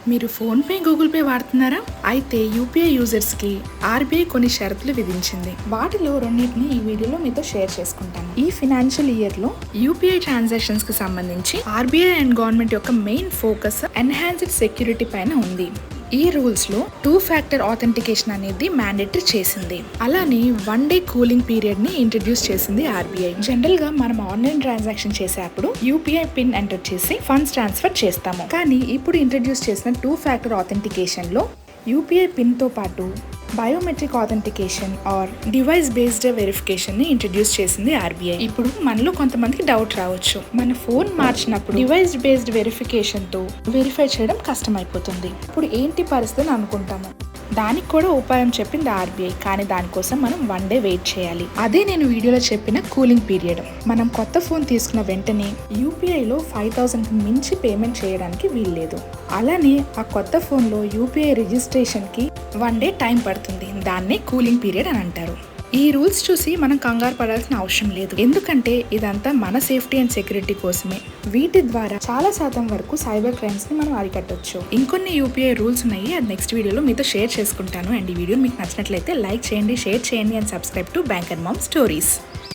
మీరు phone pay, Google pay వాడుతున్నారా? అయితే యూపీఐ యూజర్స్ కి ఆర్బీఐ కొన్ని షరతులు విధించింది. వాటిలో రెండింటిని ఈ వీడియోలో మీతో షేర్ చేసుకుంటాను. ఈ ఫైనాన్షియల్ ఇయర్ లో యూపీఐ ట్రాన్సాక్షన్స్ కి సంబంధించి ఆర్బీఐ అండ్ గవర్నమెంట్ యొక్క మెయిన్ ఫోకస్ ఎన్హాన్స్డ్ సెక్యూరిటీ పైన ఉంది. ఈ రూల్స్ లో 2 ఫ్యాక్టర్ ఆథెంటికేషన్ అనేది మ్యాండేటరీ చేసింది. అలానే 1 డే కూలింగ్ పీరియడ్ ని ఇంట్రడ్యూస్ చేసింది ఆర్బీఐ. జనరల్ గా మనం ఆన్లైన్ ట్రాన్సాక్షన్ చేసేటప్పుడు యూపీఐ పిన్ ఎంటర్ చేసి ఫండ్స్ ట్రాన్స్ఫర్ చేస్తాము. కానీ ఇప్పుడు ఇంట్రడ్యూస్ చేసిన 2 ఫ్యాక్టర్ ఆథెంటికేషన్ లో యూపీఐ పిన్ తో పాటు biometric authentication or device based verification ని ఇంట్రడ్యూస్ చేసింది ఆర్బీఐ. ఇప్పుడు మనలో కొంతమందికి డౌట్ రావచ్చు, మన ఫోన్ మార్చినప్పుడు డివైస్ బేస్డ్ వెరిఫికేషన్ తో వెరిఫై చేయడం కష్టమైపోతుంది, ఇప్పుడు ఏంటి పరిస్థితి అనుకుంటాము. దానికి కూడా ఉపాయం చెప్పింది ఆర్బీఐ. కానీ దానికోసం మనం 1 డే వెయిట్ చేయాలి. అదే నేను వీడియోలో చెప్పిన కూలింగ్ పీరియడ్. మనం కొత్త ఫోన్ తీసుకున్న వెంటనే యూపీఐలో 5,000 మించి పేమెంట్ చేయడానికి వీల్లేదు. అలానే ఆ కొత్త ఫోన్ లో యూపీఐ రిజిస్ట్రేషన్ కి 1 డే టైం పడుతుంది. దాన్నే కూలింగ్ పీరియడ్ అని అంటారు. ఈ రూల్స్ చూసి మనం కంగారు పడాల్సిన అవసరం లేదు, ఎందుకంటే ఇదంతా మన సేఫ్టీ అండ్ సెక్యూరిటీ కోసమే. వీటి ద్వారా చాలా శాతం వరకు సైబర్ క్రైమ్స్ ని మనం అరికట్టొచ్చు. ఇంకొన్ని యూపీఐ రూల్స్ ఉన్నాయి, అది నెక్స్ట్ వీడియోలో మీతో షేర్ చేసుకుంటాను. అండ్ ఈ వీడియో మీకు నచ్చినట్లయితే లైక్ చేయండి, షేర్ చేయండి and subscribe to banker mom stories.